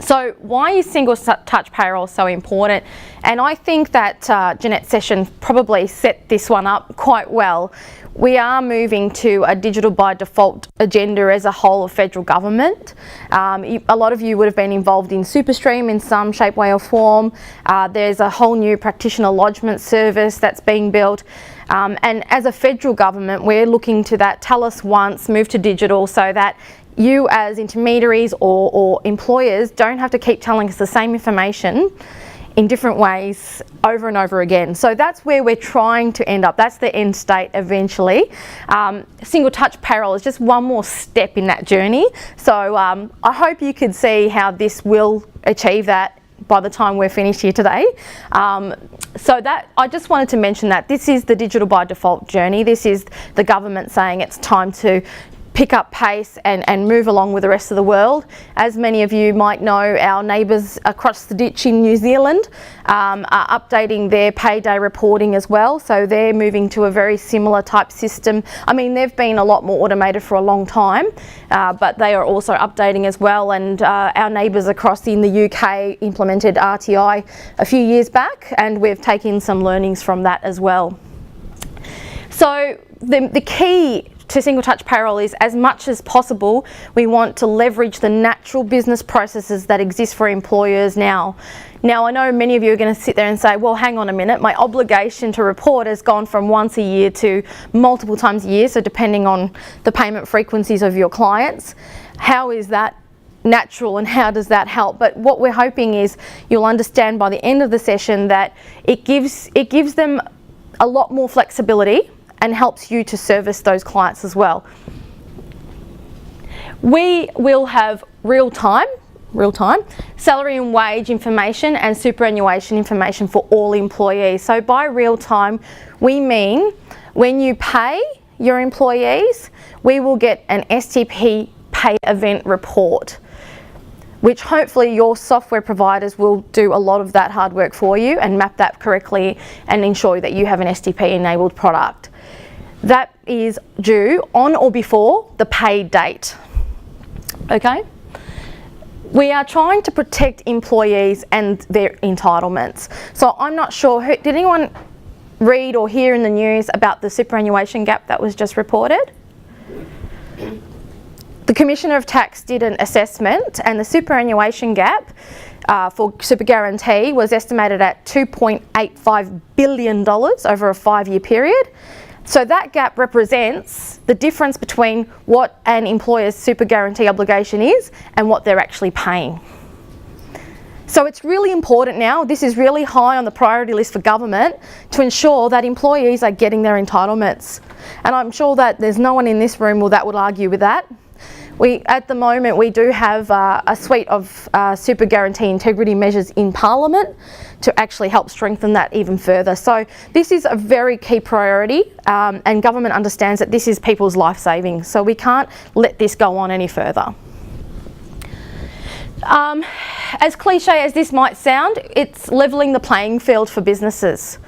So why is single touch payroll so important? And I think that Jeanette's session probably set this one up quite well. We are moving to a digital by default agenda as a whole of federal government. A lot of you would have been involved in SuperStream in some shape, way or form. There's a whole new practitioner lodgement service that's being built. And as a federal government, we're looking to that tell us once, move to digital, so that you as intermediaries or employers don't have to keep telling us the same information in different ways over and over again. So that's where we're trying to end up. That's the end state eventually. Single touch payroll is just one more step in that journey. So I hope you could see how this will achieve that by the time we're finished here today. So that I just wanted to mention that this is the digital by default journey. This is the government saying it's time to pick up pace and move along with the rest of the world. As many of you might know, our neighbours across the ditch in New Zealand are updating their payday reporting as well, so they're moving to a very similar type system. I mean, they've been a lot more automated for a long time, but they are also updating as well, and our neighbours across in the UK implemented RTI a few years back, and we've taken some learnings from that as well. So the key to single touch payroll is, as much as possible, we want to leverage the natural business processes that exist for employers now. Now, I know many of you are going to sit there and say, well, hang on a minute, my obligation to report has gone from once a year to multiple times a year, so depending on the payment frequencies of your clients. How is that natural and how does that help? But what we're hoping is you'll understand by the end of the session that it gives them a lot more flexibility and helps you to service those clients as well. We will have real-time salary and wage information and superannuation information for all employees. So by real-time, we mean when you pay your employees, we will get an STP pay event report, which hopefully your software providers will do a lot of that hard work for you and map that correctly and ensure that you have an STP enabled product. That is due on or before the pay date. Okay? We are trying to protect employees and their entitlements. So I'm not sure, did anyone read or hear in the news about the superannuation gap that was just reported? The Commissioner of Tax did an assessment, and the superannuation gap for Super Guarantee was estimated at $2.85 billion over a 5-year period. So that gap represents the difference between what an employer's super guarantee obligation is and what they're actually paying. So it's really important now, this is really high on the priority list for government, to ensure that employees are getting their entitlements. And I'm sure that there's no one in this room that would argue with that. At the moment, we do have a suite of super guarantee integrity measures in Parliament to actually help strengthen that even further. So this is a very key priority, and government understands that this is people's life savings. So we can't let this go on any further. As cliche as this might sound, it's levelling the playing field for businesses.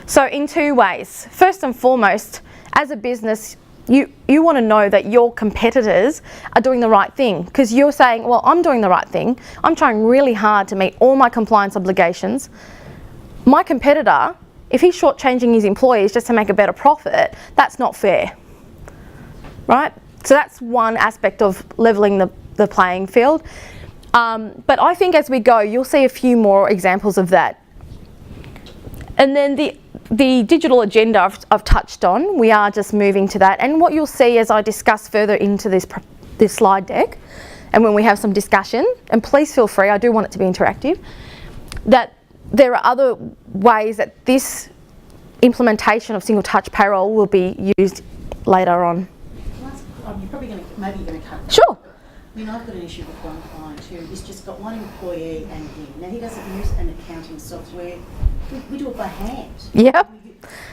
So in two ways. First and foremost, as a business, you want to know that your competitors are doing the right thing, because you're saying, well, I'm doing the right thing. I'm trying really hard to meet all my compliance obligations. My competitor, if he's shortchanging his employees just to make a better profit, that's not fair, right? So that's one aspect of levelling the playing field. But I think as we go, you'll see a few more examples of that. And then the digital agenda I've touched on, we are just moving to that. And what you'll see as I discuss further into this slide deck, and when we have some discussion, and please feel free, I do want it to be interactive, that there are other ways that this implementation of single touch payroll will be used later on. You're probably maybe going to cut. Sure. I mean, I've got an issue with one client who has just got one employee and him. Now, he doesn't use an accounting software. We do it by hand. Yep.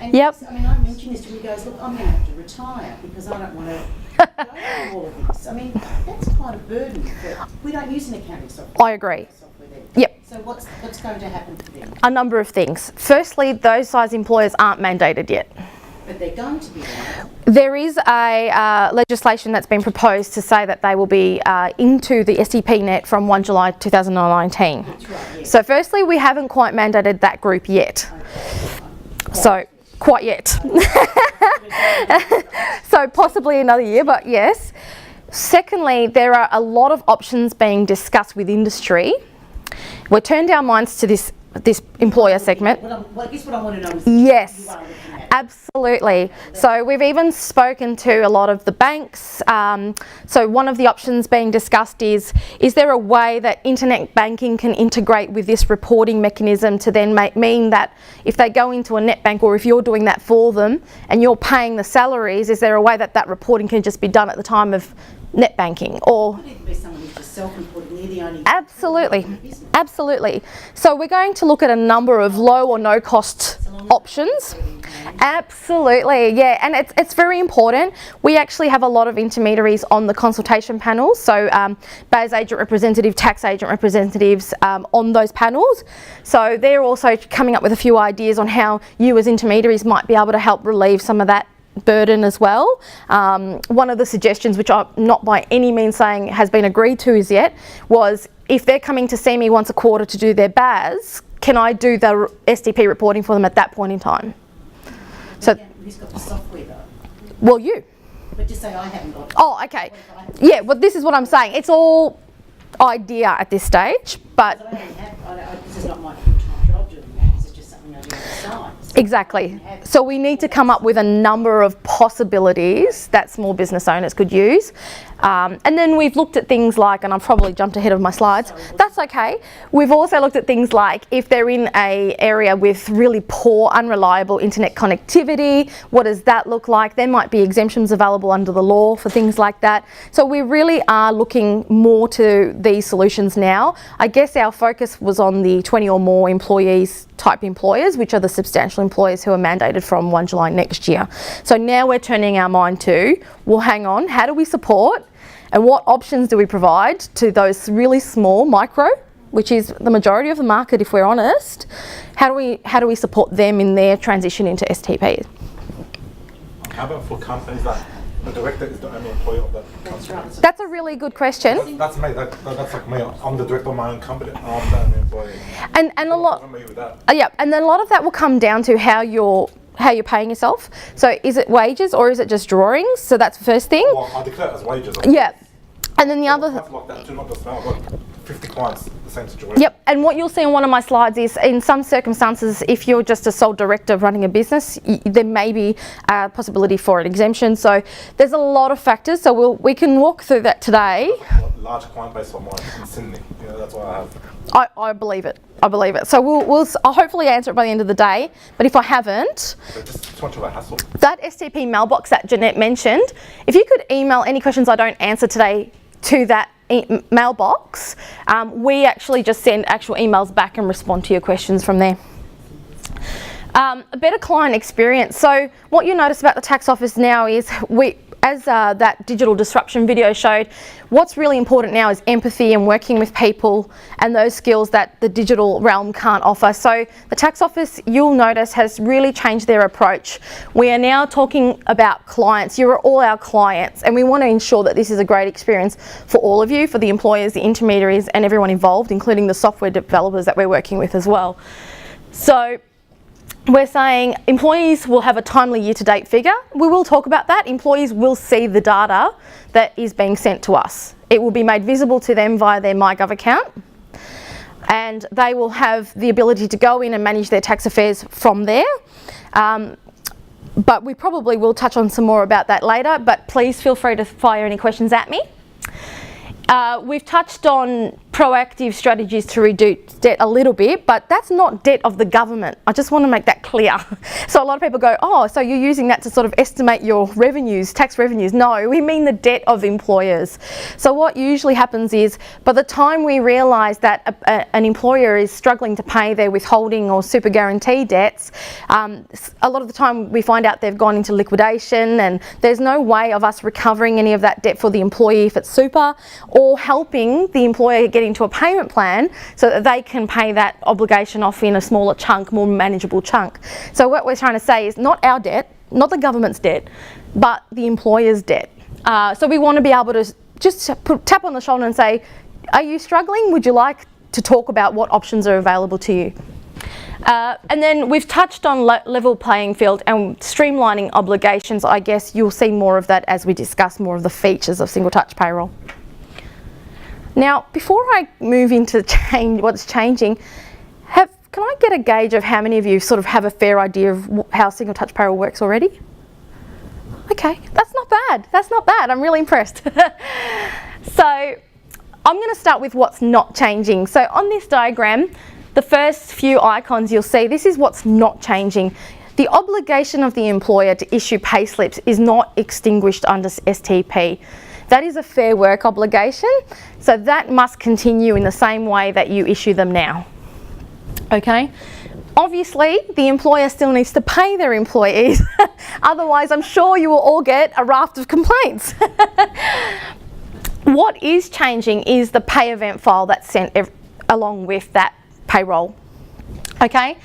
And yep. I mean, I mentioned this to him. He goes, look, I'm going to have to retire because I don't want to go through all of this. I mean, that's quite a burden. We don't use an accounting software. I agree. Yep. So what's going to happen to them? A number of things. Firstly, those size employers aren't mandated yet. But they're going to be right. There is a legislation that's been proposed to say that they will be into the STP net from 1 July 2019. That's right, yes. So firstly, we haven't quite mandated that group yet. So, quite yet. So possibly another year, but yes. Secondly, there are a lot of options being discussed with industry. We're turned our minds to this employer segment. I guess what I want to know is Yes. you are looking at. Absolutely. So we've even spoken to a lot of the banks. So one of the options being discussed is there a way that internet banking can integrate with this reporting mechanism to then mean that if they go into a net bank, or if you're doing that for them and you're paying the salaries, is there a way that that reporting can just be done at the time of net banking? Or Could it be someone who's just self-employed and they're the only absolutely, business? absolutely. So we're going to look at a number of low or no cost options. Absolutely, yeah, and it's very important. We actually have a lot of intermediaries on the consultation panels, so BAS agent representative, tax agent representatives on those panels. So they're also coming up with a few ideas on how you as intermediaries might be able to help relieve some of that burden as well. One of the suggestions, which I'm not by any means saying has been agreed to as yet, was if they're coming to see me once a quarter to do their BAS, can I do the STP reporting for them at that point in time? So, Who's got the software though? well, you. But just say I haven't got it. Oh, okay. Yeah, well, this is what I'm saying. It's all idea at this stage, but I don't have, this is not my full-time job doing that. This is just something I do on the side. So exactly. So we need to come up with a number of possibilities that small business owners could use. And then we've looked at things like, and I've probably jumped ahead of my slides, that's okay. We've also looked at things like if they're in an area with really poor, unreliable internet connectivity, what does that look like? There might be exemptions available under the law for things like that. So we really are looking more to these solutions now. I guess our focus was on the 20 or more employees type employers, which are the substantial employers who are mandated from 1 July next year. So now we're turning our mind to, well, hang on, how do we support and what options do we provide to those really small micro, which is the majority of the market if we're honest? How do we support them in their transition into STP? How about for companies that the director is the only employee of that That's company? right. That's a really good question. That's me. That's like me. I'm the director of my own company. I'm the only employee. And a lot, I'm familiar with that. yeah, and then a lot of that will come down to how you're paying yourself. So is it wages or is it just drawings? So that's the first thing. Well, I declare it as wages. Yeah. And then the I other, have like that too, not just now. I've got 50 clients, the same situation. yep, and what you'll see on one of my slides is in some circumstances, if you're just a sole director running a business, there may be a possibility for an exemption. So there's a lot of factors. So we can walk through that today. Large client base for mine in Sydney. Yeah, that's what I have. I believe it. I believe it. So I'll hopefully answer it by the end of the day. But if I haven't, So just too much of a hassle. that STP mailbox that Jeanette mentioned, if you could email any questions I don't answer today to that mailbox, we actually just send actual emails back and respond to your questions from there. A better client experience. So what you notice about the tax office now is as that digital disruption video showed, what's really important now is empathy and working with people and those skills that the digital realm can't offer. So the tax office, you'll notice, has really changed their approach. We are now talking about clients. You're all our clients, and we want to ensure that this is a great experience for all of you, for the employers, the intermediaries, and everyone involved, including the software developers that we're working with as well. So we're saying employees will have a timely year-to-date figure. We will talk about that. Employees will see the data that is being sent to us. It will be made visible to them via their MyGov account, and they will have the ability to go in and manage their tax affairs from there. But we probably will touch on some more about that later, but please feel free to fire any questions at me. We've touched on proactive strategies to reduce debt a little bit, but that's not debt of the government. I just want to make that clear. So a lot of people go, oh, so you're using that to sort of estimate your revenues, tax revenues. No, we mean the debt of employers. So what usually happens is by the time we realise that an employer is struggling to pay their withholding or super guarantee debts, a lot of the time we find out they've gone into liquidation and there's no way of us recovering any of that debt for the employee if it's super, or helping the employer get into a payment plan so that they can pay that obligation off in a smaller chunk, more manageable chunk. So what we're trying to say is not our debt, not the government's debt, but the employer's debt. So we want to be able to just tap on the shoulder and say, are you struggling? Would you like to talk about what options are available to you? And then we've touched on level playing field and streamlining obligations. I guess you'll see more of that as we discuss more of the features of single touch payroll. Now, before I move into what's changing, can I get a gauge of how many of you sort of have a fair idea of how single touch payroll works already? Okay, that's not bad. That's not bad. I'm really impressed. So I'm going to start with what's not changing. So on this diagram, the first few icons you'll see, this is what's not changing. The obligation of the employer to issue pay slips is not extinguished under STP. That is a fair work obligation, so that must continue in the same way that you issue them now. Okay? Obviously, the employer still needs to pay their employees, otherwise I'm sure you will all get a raft of complaints. What is changing is the pay event file that's sent along with that payroll. Okay?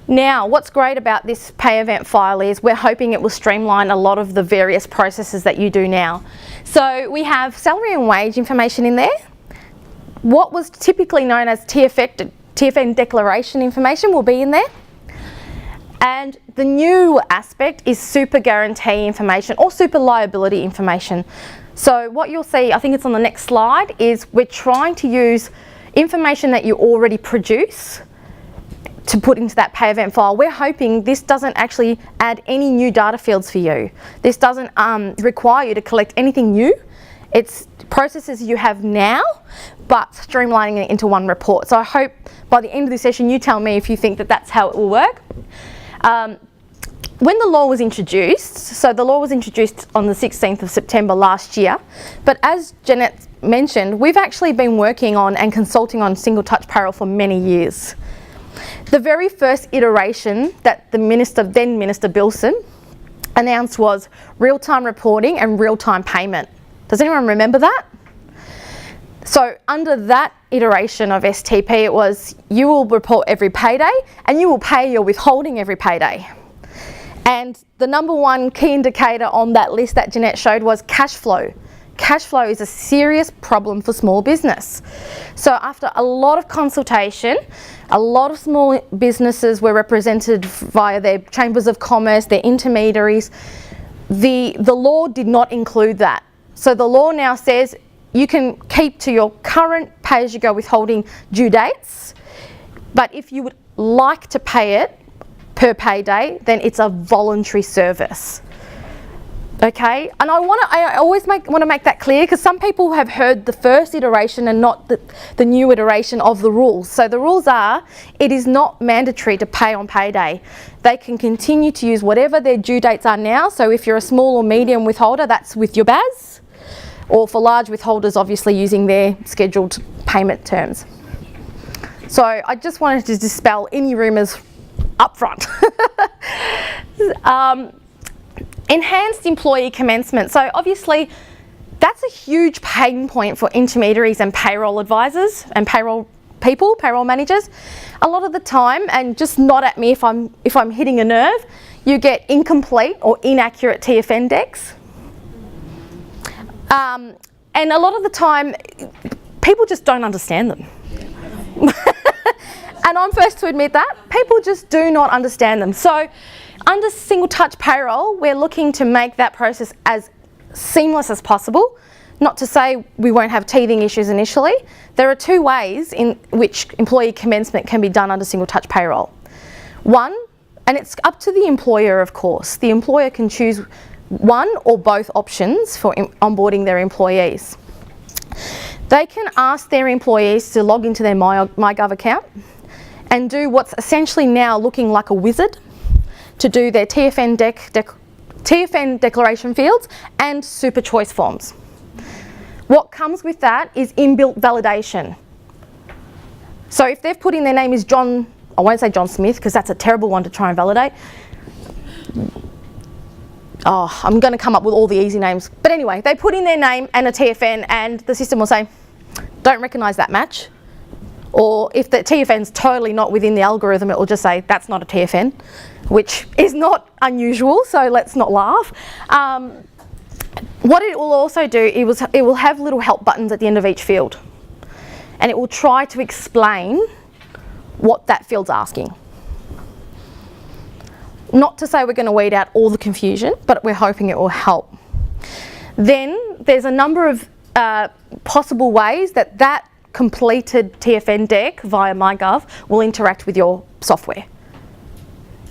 Now, what's great about this pay event file is we're hoping it will streamline a lot of the various processes that you do now. So we have salary and wage information in there. What was typically known as TFN declaration information will be in there. And the new aspect is super guarantee information or super liability information. So what you'll see, I think it's on the next slide, is we're trying to use information that you already produce to put into that pay event file. We're hoping this doesn't actually add any new data fields for you. This doesn't require you to collect anything new. It's processes you have now, but streamlining it into one report. So I hope by the end of this session you tell me if you think that that's how it will work. When the law was introduced, so the law was introduced on the 16th of September last year, but as Jeanette mentioned, we've actually been working on and consulting on single touch payroll for many years. The very first iteration that then Minister Bilson announced was real-time reporting and real-time payment. Does anyone remember that? So under that iteration of STP, it was you will report every payday and you will pay your withholding every payday. And the number one key indicator on that list that Jeanette showed was cash flow. Cash flow is a serious problem for small business. So after a lot of consultation, a lot of small businesses were represented via their chambers of commerce, their intermediaries. The law did not include that. So the law now says you can keep to your current pay-as-you-go withholding due dates, but if you would like to pay it per payday, then it's a voluntary service. Okay, and I always want to make that clear because some people have heard the first iteration and not the new iteration of the rules. So the rules are, it is not mandatory to pay on payday. They can continue to use whatever their due dates are now. So if you're a small or medium withholder, that's with your BAS, or for large withholders, obviously using their scheduled payment terms. So I just wanted to dispel any rumours up front. Enhanced employee commencement. So obviously that's a huge pain point for intermediaries and payroll advisors and payroll people, payroll managers. A lot of the time, and just nod at me if I'm hitting a nerve, you get incomplete or inaccurate TFN decks. And a lot of the time people just don't understand them. And I'm first to admit that. People just do not understand them. So under single touch payroll, we're looking to make that process as seamless as possible. Not to say we won't have teething issues initially. There are two ways in which employee commencement can be done under single touch payroll. One, and it's up to the employer of course, the employer can choose one or both options for onboarding their employees. They can ask their employees to log into their MyGov account and do what's essentially now looking like a wizard to do their TFN declaration fields and super choice forms. What comes with that is inbuilt validation. So if they've put in their name is John, I won't say John Smith because that's a terrible one to try and validate. Oh, I'm going to come up with all the easy names. But anyway, they put in their name and a TFN and the system will say, don't recognise that match. Or if the TFN's totally not within the algorithm, it will just say that's not a TFN, which is not unusual, so let's not laugh. What it will also do, it will have little help buttons at the end of each field, and it will try to explain what that field's asking. Not to say we're going to weed out all the confusion, but we're hoping it will help. Then there's a number of possible ways that completed TFN deck via MyGov will interact with your software.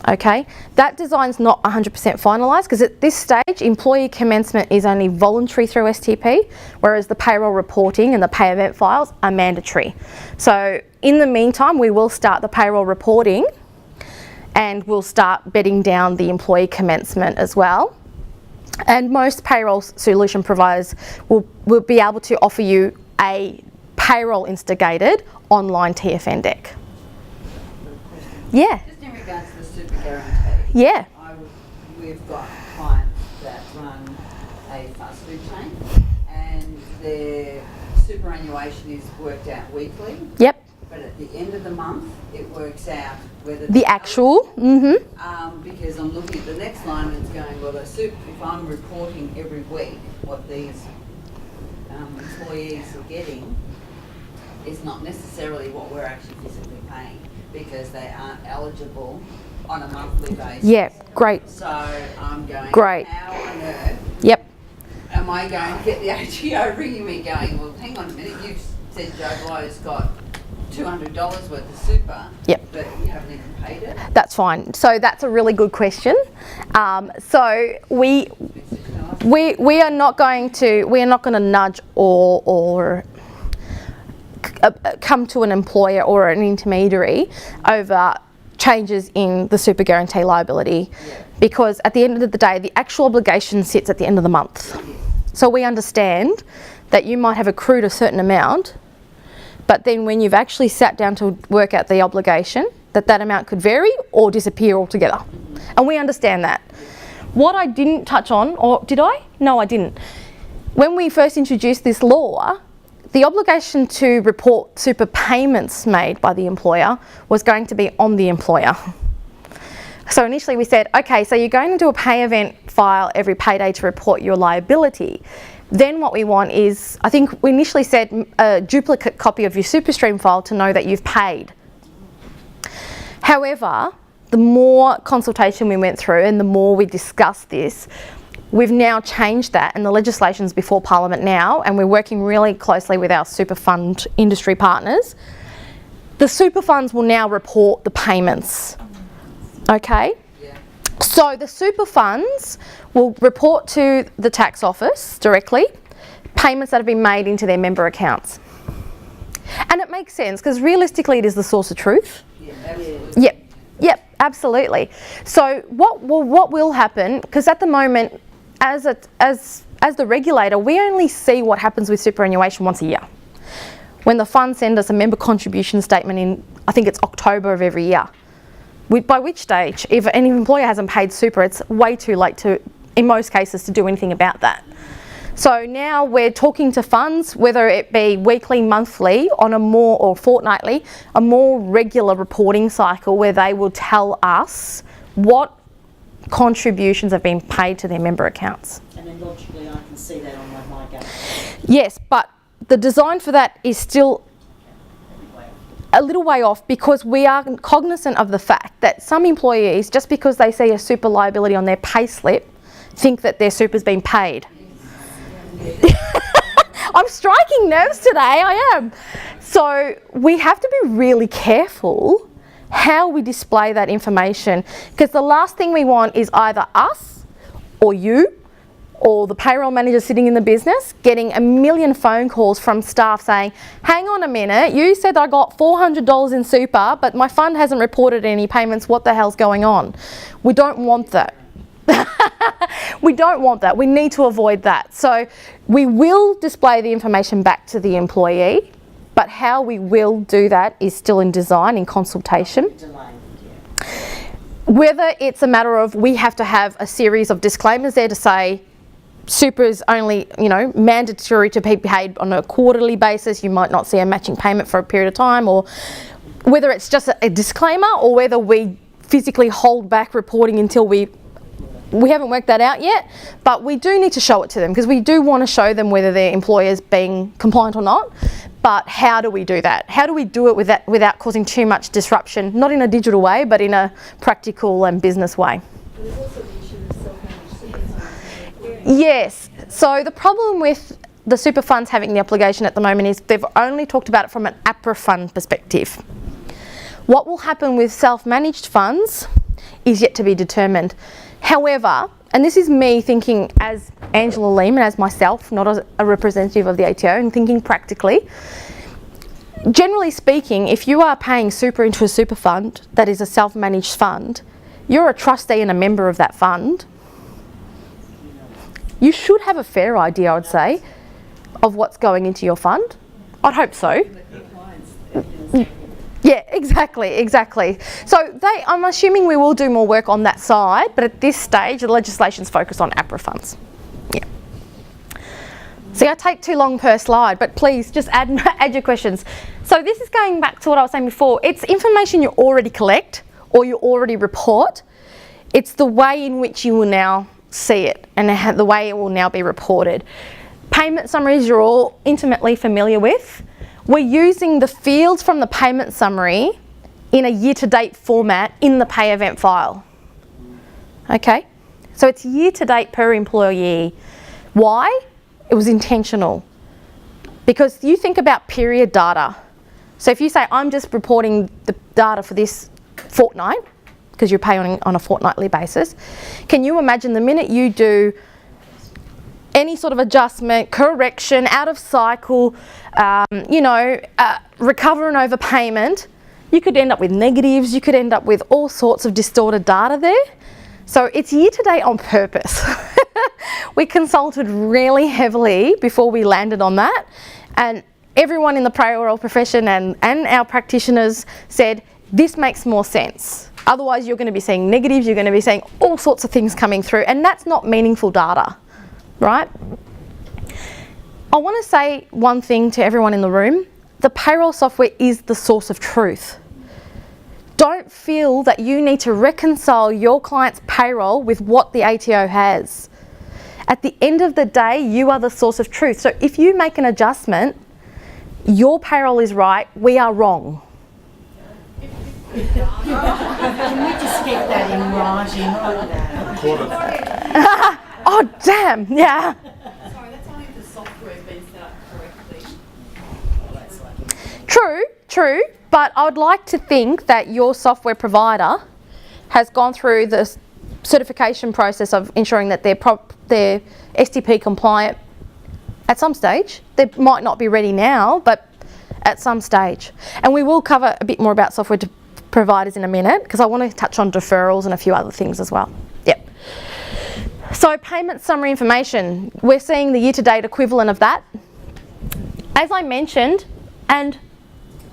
Okay, that design's not 100% finalised because at this stage employee commencement is only voluntary through STP, whereas the payroll reporting and the pay event files are mandatory. So in the meantime we will start the payroll reporting and we'll start bedding down the employee commencement as well. And most payroll solution providers will be able to offer you a payroll instigated online TFN deck. Yeah. Just in regards to the super guarantee. Yeah. We've got clients that run a fast food chain and their superannuation is worked out weekly. Yep. But at the end of the month, it works out whether The actual. because I'm looking at the next line and it's going, well, if I'm reporting every week what these employees are getting, it's not necessarily what we're actually physically paying because they aren't eligible on a monthly basis. Yeah, great. So I'm going, Great. how on earth Yep. am I going to get the ATO ringing me going, well, hang on a minute, you've said Joe Blow's got $200 worth of super, Yep. but you haven't even paid it. That's fine. So that's a really good question. So we are not going to nudge or come to an employer or an intermediary over changes in the super guarantee liability, because at the end of the day the actual obligation sits at the end of the month. So we understand that you might have accrued a certain amount, but then when you've actually sat down to work out the obligation, that amount could vary or disappear altogether. And we understand that. What I didn't touch on, or did I? No, I didn't. When we first introduced this law, the obligation to report super payments made by the employer was going to be on the employer. So initially we said, okay, so you're going to do a pay event file every payday to report your liability. Then what we want is, I think we initially said a duplicate copy of your SuperStream file to know that you've paid. However, the more consultation we went through and the more we discussed this, we've now changed that, and the legislation's before Parliament now, and we're working really closely with our super fund industry partners. The super funds will now report the payments. Okay? Yeah. So the super funds will report to the tax office directly payments that have been made into their member accounts. And it makes sense because realistically it is the source of truth. Yeah, absolutely. Yep, absolutely. So what will happen, because at the moment as the regulator, we only see what happens with superannuation once a year. When the funds send us a member contribution statement in, I think it's October of every year. By which stage, if an employer hasn't paid super, it's way too late to, in most cases, to do anything about that. So now we're talking to funds, whether it be weekly, monthly, or fortnightly, a more regular reporting cycle where they will tell us what contributions have been paid to their member accounts. And then logically I can see that on my MyGov. Yes, but the design for that is still a little way off because we are cognizant of the fact that some employees, just because they see a super liability on their pay slip, think that their super's been paid. I'm striking nerves today, I am. So we have to be really careful how we display that information, because the last thing we want is either us or you or the payroll manager sitting in the business getting a million phone calls from staff saying, hang on a minute, you said I got $400 in super, but my fund hasn't reported any payments, what the hell's going on? We don't want that. We don't want that. We need to avoid that. So we will display the information back to the employee, but how we will do that is still in design, in consultation. Whether it's a matter of we have to have a series of disclaimers there to say super is only, mandatory to be paid on a quarterly basis. You might not see a matching payment for a period of time, or whether it's just a disclaimer, or whether we physically hold back reporting until we haven't worked that out yet, but we do need to show it to them, because we do want to show them whether their employer's being compliant or not. But how do we do that? How do we do it without causing too much disruption, not in a digital way, but in a practical and business way? There's also the issue of self-managed super funds. Yes. So the problem with the super funds having the obligation at the moment is they've only talked about it from an APRA fund perspective. What will happen with self-managed funds is yet to be determined. However, and this is me thinking as Angela Lehmann, as myself, not as a representative of the ATO, and thinking practically, generally speaking, if you are paying super into a super fund that is a self-managed fund, you're a trustee and a member of that fund, you should have a fair idea, I'd say, of what's going into your fund. I'd hope so. Yeah, exactly. So I'm assuming we will do more work on that side, but at this stage, the legislation's focused on APRA funds. Yeah. See, I take too long per slide, but please just add your questions. So this is going back to what I was saying before. It's information you already collect or you already report. It's the way in which you will now see it and the way it will now be reported. Payment summaries you're all intimately familiar with. We're using the fields from the payment summary in a year-to-date format in the pay event file. Okay, so it's year-to-date per employee. Why? It was intentional. Because you think about period data. So if you say, I'm just reporting the data for this fortnight, because you're paying on a fortnightly basis, can you imagine the minute you do any sort of adjustment, correction, out of cycle, recover and overpayment, you could end up with negatives, you could end up with all sorts of distorted data there. So it's year to date on purpose. We consulted really heavily before we landed on that, and everyone in the payroll profession and our practitioners said, this makes more sense. Otherwise you're going to be seeing negatives, you're going to be seeing all sorts of things coming through, and that's not meaningful data. Right? I want to say one thing to everyone in the room. The payroll software is the source of truth. Don't feel that you need to reconcile your client's payroll with what the ATO has. At the end of the day, you are the source of truth. So if you make an adjustment, your payroll is right, we are wrong. Can we just get that in writing? Oh, damn, yeah. Sorry, that's only if the software's been set up correctly. True, but I would like to think that your software provider has gone through the certification process of ensuring that they're STP compliant at some stage. They might not be ready now, but at some stage. And we will cover a bit more about software providers in a minute, because I want to touch on deferrals and a few other things as well. Yep. So payment summary information, we're seeing the year-to-date equivalent of that. As I mentioned, and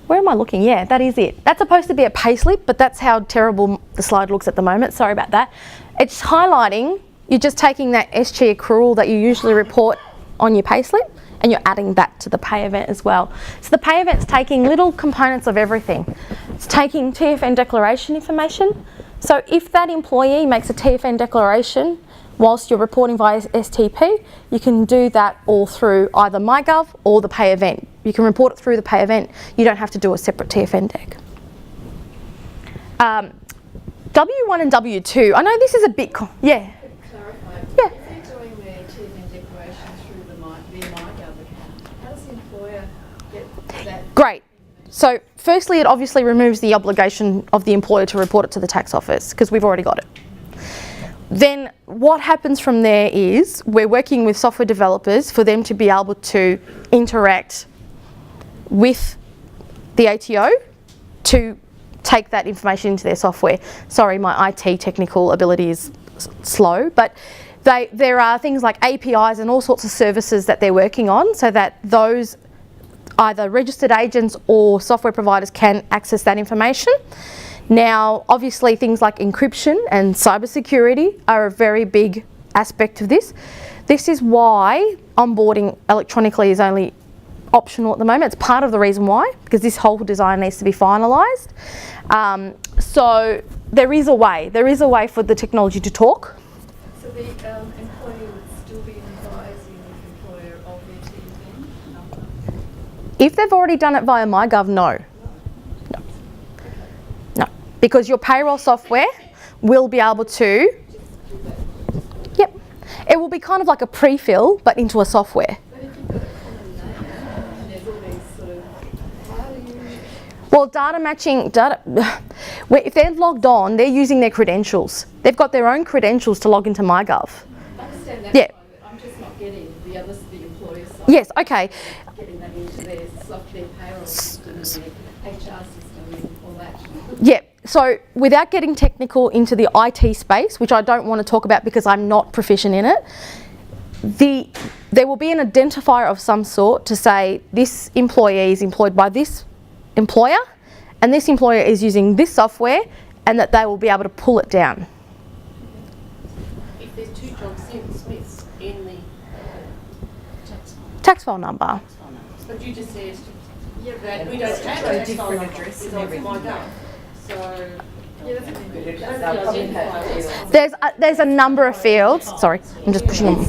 where am I looking? Yeah, that is it. That's supposed to be a payslip, but that's how terrible the slide looks at the moment. Sorry about that. It's highlighting, you're just taking that SG accrual that you usually report on your payslip and you're adding that to the pay event as well. So the pay event's taking little components of everything. It's taking TFN declaration information. So if that employee makes a TFN declaration whilst you're reporting via STP, you can do that all through either MyGov or the pay event. You can report it through the pay event. You don't have to do a separate TFN deck. W1 and W2, I know this is a bit, yeah. Clarify. Yeah. If they're doing their TFN declaration through the MyGov account, how does the employer get that? Great. So firstly, it obviously removes the obligation of the employer to report it to the tax office, because we've already got it. Then what happens from there is we're working with software developers for them to be able to interact with the ATO to take that information into their software. Sorry, my IT technical ability is slow, but there are things like APIs and all sorts of services that they're working on so that those either registered agents or software providers can access that information. Now, obviously things like encryption and cybersecurity are a very big aspect of this. This is why onboarding electronically is only optional at the moment. It's part of the reason why, because this whole design needs to be finalised. So there is a way for the technology to talk. So the employee would still be advising the employer of their TFN number? If they've already done it via MyGov, no. No, because your payroll software will be able to, yep, it will be kind of like a pre-fill, but into a software. But if you've got a common name and there's all these sort of, how do you... Well, data matching, if they're logged on, they're using their credentials. They've got their own credentials to log into MyGov. I understand that, Yeah. but I'm just not getting the others, the employer side. Yes, okay. Getting that into their software payroll system and their HR system and all that. Yeah, so without getting technical into the IT space, which I don't want to talk about because I'm not proficient in it, there will be an identifier of some sort to say this employee is employed by this employer and this employer is using this software, and that they will be able to pull it down. If there's two John Smiths in the Tax file number. but you just said Yeah, that we don't have a tax file number, it's on MyGov. So There's a number of fields. Sorry, I'm just pushing on.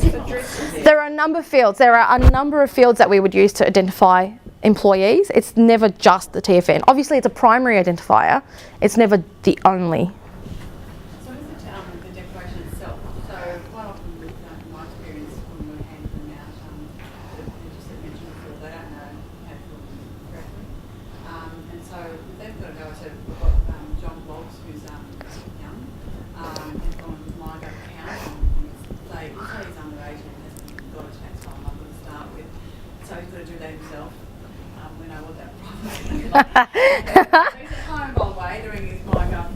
There are a number of fields. There are a number of fields that we would use to identify employees. It's never just the TFN. Obviously, it's a primary identifier. It's never the only. So is the declaration itself? So quite often with my experience when we're handing them out, they just mentioned before, they don't know how to fill them correctly. And so they've got to go to, we've got John Bloggs, who's young, has gone with my account, and say he's under 18 and hasn't got a tax file number to start with. So he's got to do that himself. We know what that process is like. He's at home, by the way, doing his MyGov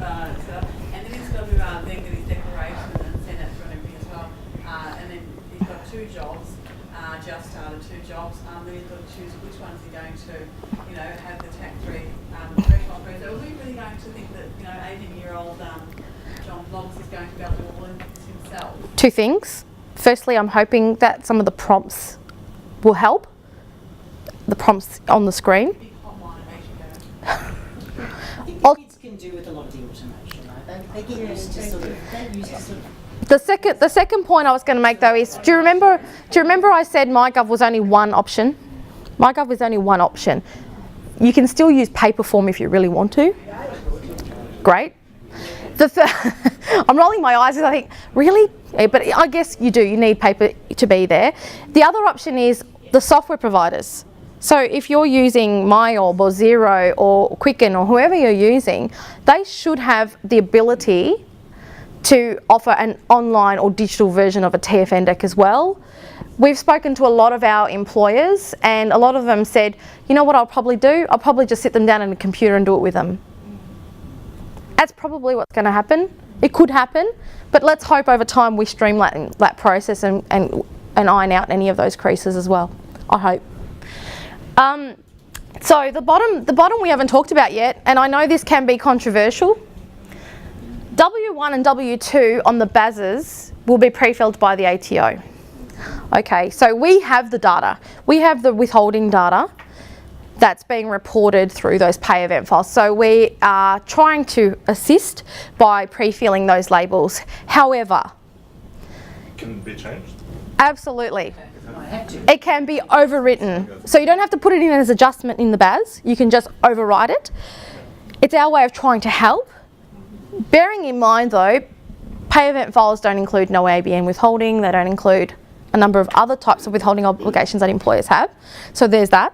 stuff, and then he's got to then get his declaration and send that through and everything as well. And then he's got 2 jobs, just started 2 jobs. Then he's got to choose which one's he going to, have the tax-free threshold. So are we really going to think that, 18-year-old John Bloggs is going to be able to do all of this himself? 2 things. Firstly, I'm hoping that some of the prompts will help. The prompts on the screen. Big hotline of 18 I think the kids can do with a lot of the automation, though. They get used to sort of, The second point I was going to make though is, do you remember I said MyGov was only one option? MyGov is only one option. You can still use paper form if you really want to. Great. I'm rolling my eyes because I think, really? Yeah, but I guess you do. You need paper to be there. The other option is the software providers. So if you're using MyOb or Xero or Quicken or whoever you're using, they should have the ability to offer an online or digital version of a TFN deck as well. We've spoken to a lot of our employers and a lot of them said, you know what I'll probably do? I'll probably just sit them down on a computer and do it with them. That's probably what's going to happen. It could happen, but let's hope over time we streamline that process and iron out any of those creases as well. I hope. So the bottom we haven't talked about yet, and I know this can be controversial. W1 and W2 on the BASs will be pre-filled by the ATO. Okay, so we have the data. We have the withholding data that's being reported through those pay event files. So we are trying to assist by pre-filling those labels. However, Can it be changed? absolutely. It can be overwritten. So you don't have to put it in as adjustment in the BAS. You can just override it. It's our way of trying to help. Bearing in mind though, pay event files don't include no ABN withholding. They don't include a number of other types of withholding obligations that employers have. So there's that.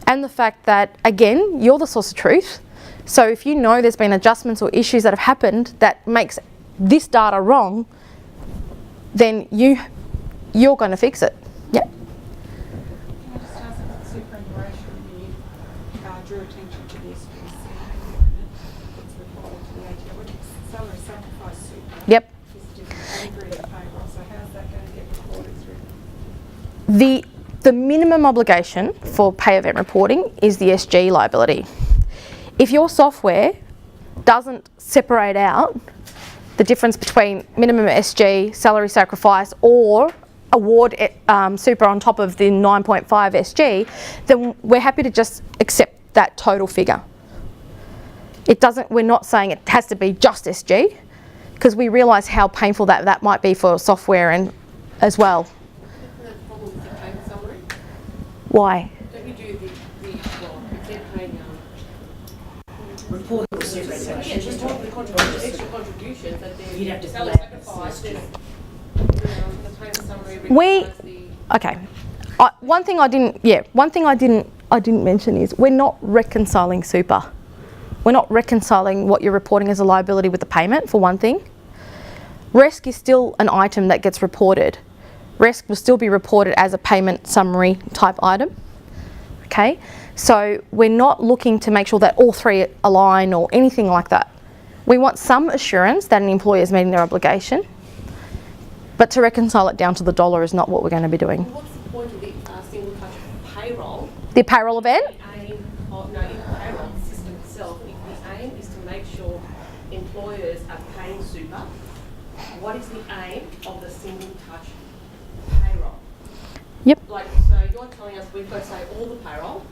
And the fact that, again, you're the source of truth. So if you know there's been adjustments or issues that have happened that makes this data wrong, then you're going to fix it. Yep. Can I just ask about superannuation? You drew attention to this SPC agreement that's required to the ATO, which is salary sacrifice super. Yep. Is a different category of payroll, so how's that going to get reported through? The minimum obligation for pay event reporting is the SG liability. If your software doesn't separate out the difference between minimum SG, salary sacrifice, or award super on top of the 9.5 SG, then we're happy to just accept that total figure. It doesn't, we're not saying it has to be just SG, because we realise how painful that might be for software and as well. Isn't that the problem with the payment summary? Why? Don't you do if they're paying, Report the superannuation. just want the extra contributions that they're You'd have to salary fill out the sacrifice, system. the payment summary We- requires the. Okay. One thing I didn't mention is we're not reconciling super. We're not reconciling what you're reporting as a liability with the payment, for one thing. RESC is still an item that gets reported. RESC will still be reported as a payment summary type item. Okay, so we're not looking to make sure that all three align or anything like that. We want some assurance that an employer is meeting their obligation, but to reconcile it down to the dollar is not what we're going to be doing. What's the point of the single touch payroll? The payroll event? The aim of, no, in the payroll system itself, if the aim is to make sure employers are paying super, what is the aim of the single touch payroll? Yep. Like, so you're telling us we've got to say all the payroll.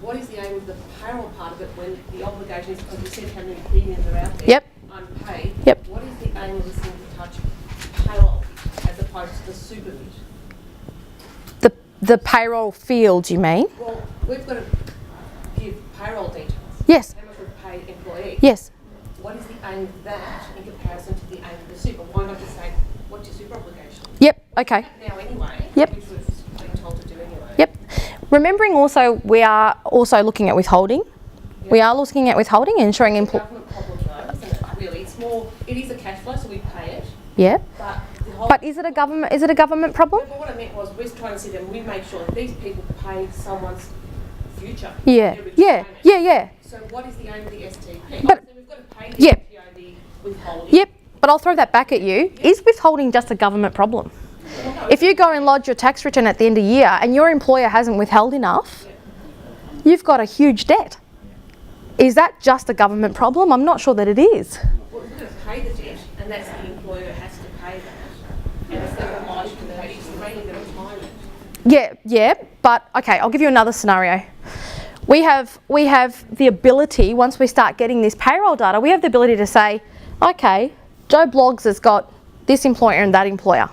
What is the aim of the payroll part of it when the obligation is, because you said how many premiums are out there? Yep. Unpaid. Yep. What is the aim of the single touch payroll as opposed to the super bit? The payroll field, you mean? Well, we've got to give payroll details. Yes. How much we pay employees. Yes. What is the aim of that in comparison to the aim of the super? Why not just say, what's your super obligation? Yep. Okay. Now anyway, Yep. which we've been told to do anyway. Yep. Remembering also, we are also looking at withholding. Yep. We are looking at withholding and ensuring It's a government problem though, isn't it? Really, it's more, it is a cash flow, so we pay it, Yeah. but the whole... But is it a government problem? But what I meant was, we're trying to see that we make sure that these people pay someone's future. Yeah. their Yeah. retirement. Yeah. Yeah. So what is the aim of the STP? But- Obviously, we've got to pay the Yeah. NPO the withholding. Yep. But I'll throw that back at you. Is withholding just a government problem? If you go and lodge your tax return at the end of the year and your employer hasn't withheld enough, you've got a huge debt. Is that just a government problem? I'm not sure that it is. Well, we're going to pay the debt, and that's the employer has to pay that. And it's they're obliged to pay, it's mainly the retirement. Yeah, but okay, I'll give you another scenario. We have the ability, once we start getting this payroll data, we have the ability to say, okay, Joe Bloggs has got this employer and that employer.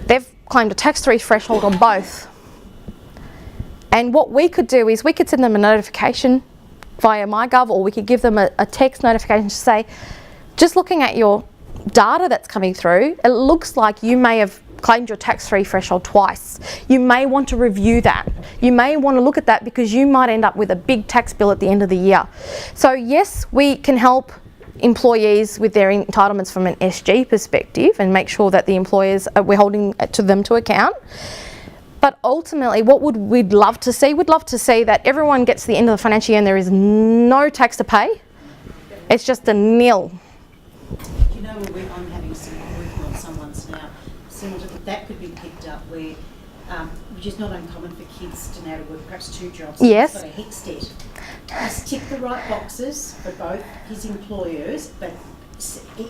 They've claimed a tax-free threshold on both. And what we could do is we could send them a notification via MyGov, or we could give them a text notification to say, just looking at your data that's coming through, it looks like you may have claimed your tax-free threshold twice. You may want to review that. You may want to look at that because you might end up with a big tax bill at the end of the year. So yes, we can help employees with their entitlements from an SG perspective and make sure that the employers, we're holding to them to account. But ultimately, what we'd love to see? We'd love to see that everyone gets to the end of the financial year and there is no tax to pay. It's just a nil. You know, I'm having some working on someone's now, similar to that could be picked up where, which is not uncommon for kids to now to work perhaps two jobs. Yes. He's got a HEX debt. He's ticked the right boxes for both his employers, but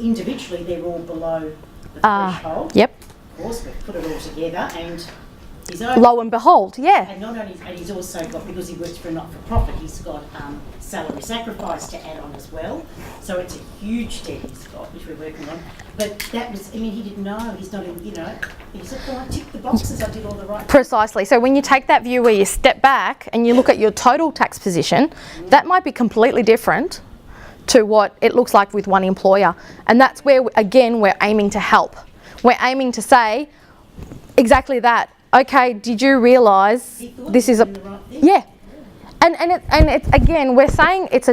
individually they're all below the threshold. Yep. Of course, we've put it all together and he's over. Lo and behold, yeah. And not only, and he's also got, because he works for a not-for-profit, he's got salary sacrifice to add on as well. So it's a huge debt he's got, which we're working on. But that was, I mean, he didn't know, he's not in, you know, he said, well, I ticked the boxes, I did all the right. Precisely. So when you take that view where you step back and you look at your total tax position, that might be completely different to what it looks like with one employer. And that's where, again, we're aiming to help. We're aiming to say exactly that. Okay, did you realise this is a... Yeah. And it's again, we're saying it's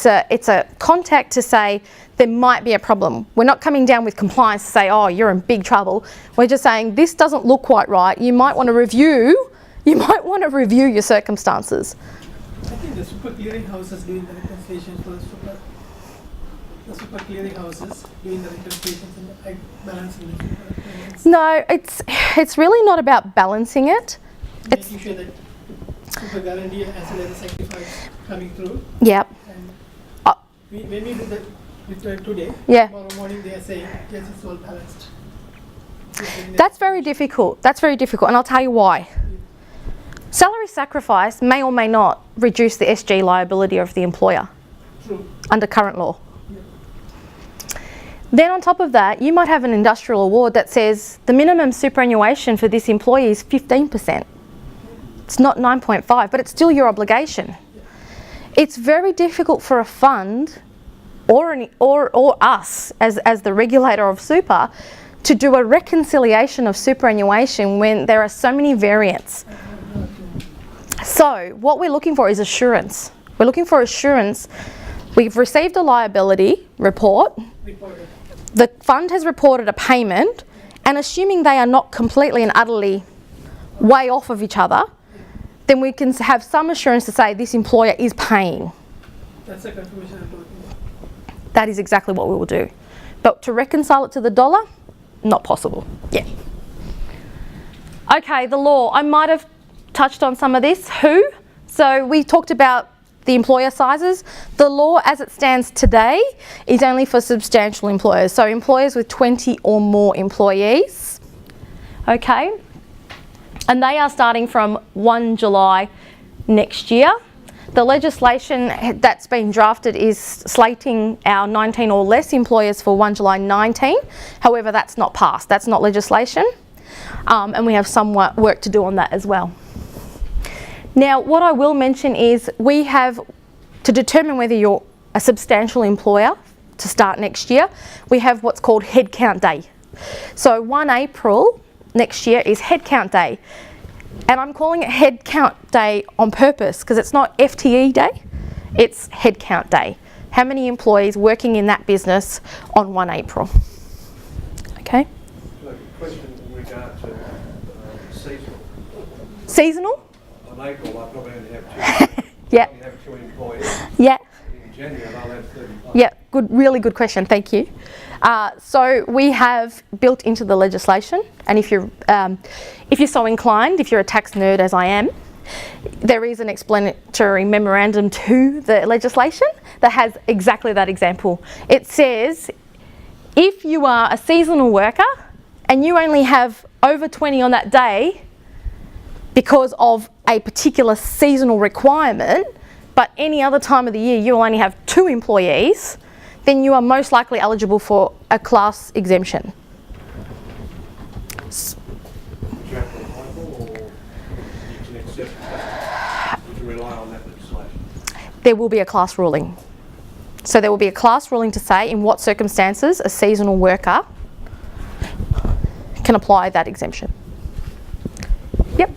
a contact to say there might be a problem. We're not coming down with compliance to say, oh, you're in big trouble. We're just saying this doesn't look quite right. You might want to review. You might want to review your circumstances. I think the super clearing houses doing the reconciliation for the super clearing houses doing the reconciliations and balancing the payments. No, it's really not about balancing it. It's making sure that super guarantee as well as the sacrifice coming through. Yep. And when we do the return today, Yeah. tomorrow morning they are saying yes, it's all balanced. That's very difficult. That's very difficult, and I'll tell you why. Salary sacrifice may or may not reduce the SG liability of the employer under current law. Then on top of that, you might have an industrial award that says the minimum superannuation for this employee is 15%. It's not 9.5, but it's still your obligation. It's very difficult for a fund or us as the regulator of super to do a reconciliation of superannuation when there are so many variants. So what we're looking for is assurance. We're looking for assurance. We've received a liability report. The fund has reported a payment, and assuming they are not completely and utterly way off of each other, then we can have some assurance to say this employer is paying. That's a confirmation I'm talking about. That is exactly what we will do. But to reconcile it to the dollar, not possible. Yeah. Okay, the law. I might have touched on some of this. Who? So we talked about the employer sizes. The law as it stands today is only for substantial employers. So employers with 20 or more employees. Okay. And they are starting from 1 July next year. The legislation that's been drafted is slating our 19 or less employers for 1 July 19. However, that's not passed. That's not legislation. And we have some work to do on that as well. Now, what I will mention is we have, to determine whether you're a substantial employer to start next year, we have what's called headcount day. So 1 April next year is headcount day. And I'm calling it headcount day on purpose because it's not FTE day, it's headcount day. How many employees working in that business on 1 April? Okay. So, question in regard to seasonal. Seasonal? On April, I probably only have two. Yeah. I only have 2 employees. Yeah. In January, I'll have 35. Yeah, good, really good question, thank you. So we have built into the legislation, and if you're so inclined, if you're a tax nerd as I am, there is an explanatory memorandum to the legislation that has exactly that example. It says, if you are a seasonal worker and you only have over 20 on that day because of a particular seasonal requirement, but any other time of the year you only have 2 employees, then you are most likely eligible for a class exemption. Is that applicable, or you can accept that? Would you rely on that legislation? There will be a class ruling. So there will be a class ruling to say in what circumstances a seasonal worker can apply that exemption. Yep.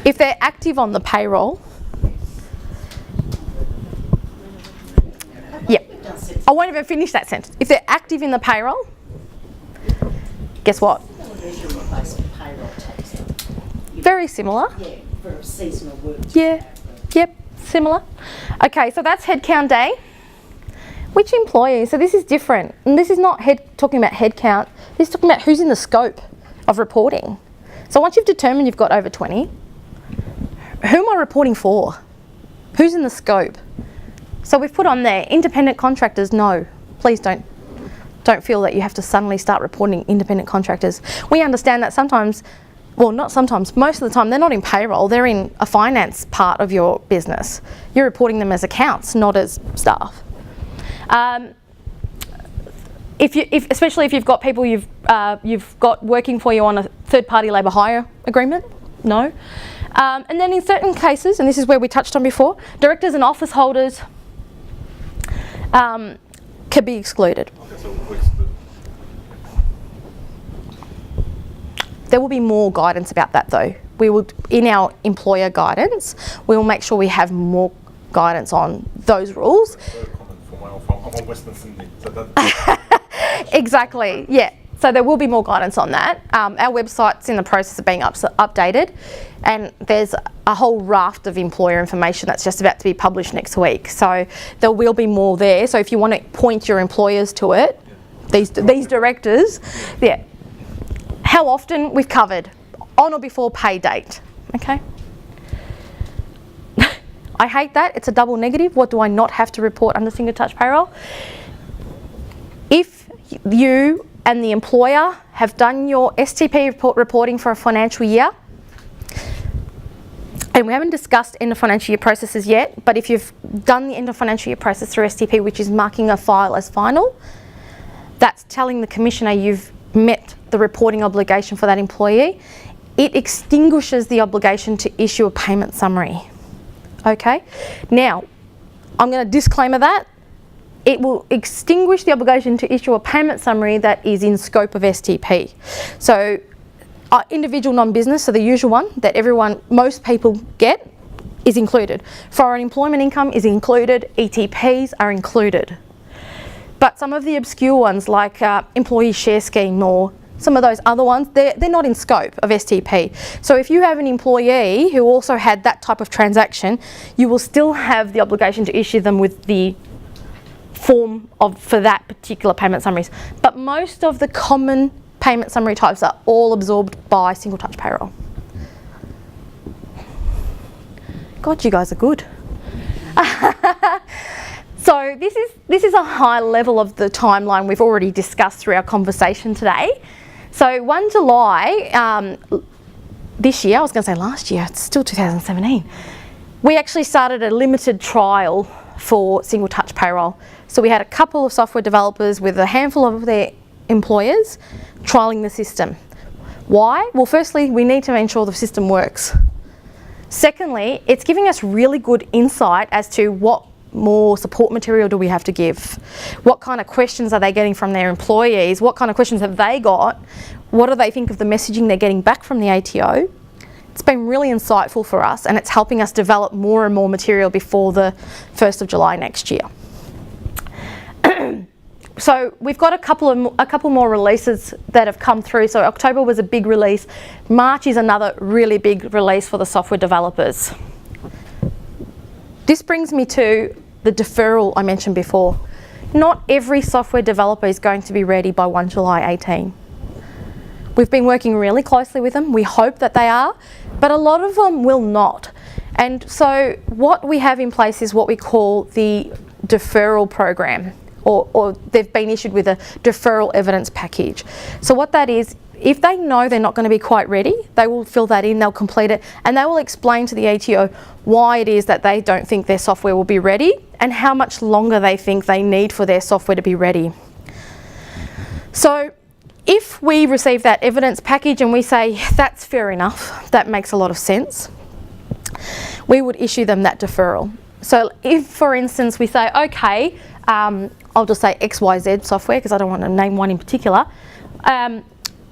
If they're active on the payroll, yeah. I won't even finish that sentence. If they're active in the payroll, guess what? Very similar. Yeah, for seasonal work. Yeah, yep, similar. Okay, so that's headcount day. Which employee? So this is different. And this is not talking about headcount. This is talking about who's in the scope of reporting. So once you've determined you've got over 20, who am I reporting for? Who's in the scope? So we've put on there, independent contractors, no. Please don't feel that you have to suddenly start reporting independent contractors. We understand that sometimes, well, not sometimes, most of the time they're not in payroll, they're in a finance part of your business. You're reporting them as accounts, not as staff. Especially if you've got people you've got working for you on a third-party labour hire agreement, no. And then in certain cases, and this is where we touched on before, directors and office holders could be excluded. Okay, so what's the... There will be more guidance about that though. We will, in our employer guidance, we will make sure we have more guidance on those rules. I'm on Western Sydney, so that... Exactly, yeah. So there will be more guidance on that. Our website's in the process of being updated, and there's a whole raft of employer information that's just about to be published next week. So there will be more there. So if you want to point your employers to it, these directors, yeah. How often we've covered, on or before pay date, okay? I hate that. It's a double negative. What do I not have to report under single touch payroll? If you and the employer have done your STP reporting for a financial year, and we haven't discussed end of financial year processes yet, but if you've done the end of financial year process through STP, which is marking a file as final, that's telling the Commissioner you've met the reporting obligation for that employee. It extinguishes the obligation to issue a payment summary. Okay? Now, I'm going to disclaimer that. It will extinguish the obligation to issue a payment summary that is in scope of STP. So, individual non-business, so the usual one that most people get, is included. Foreign employment income is included, ETPs are included. But some of the obscure ones like employee share scheme or some of those other ones, they're not in scope of STP. So if you have an employee who also had that type of transaction, you will still have the obligation to issue them with the form for that particular payment summaries. But most of the common payment summary types are all absorbed by single touch payroll. God, you guys are good. So this is a high level of the timeline we've already discussed through our conversation today. So 1 July this year, I was going to say last year, it's still 2017, we actually started a limited trial for single touch payroll. So we had a couple of software developers with a handful of their employers trialling the system. Why? Well, firstly, we need to ensure the system works. Secondly, it's giving us really good insight as to what more support material do we have to give? What kind of questions are they getting from their employees? What kind of questions have they got? What do they think of the messaging they're getting back from the ATO? It's been really insightful for us, and it's helping us develop more and more material before the 1st of July next year. So we've got a couple more releases that have come through. So October was a big release. March is another really big release for the software developers. This brings me to the deferral I mentioned before. Not every software developer is going to be ready by 1 July 18. We've been working really closely with them. We hope that they are, but a lot of them will not. And so what we have in place is what we call the deferral program, or they've been issued with a deferral evidence package. So what that is, if they know they're not going to be quite ready, they will fill that in, they'll complete it, and they will explain to the ATO why it is that they don't think their software will be ready and how much longer they think they need for their software to be ready. So if we receive that evidence package and we say, that's fair enough, that makes a lot of sense, we would issue them that deferral. So if, for instance, we say, okay, I'll just say XYZ software because I don't want to name one in particular,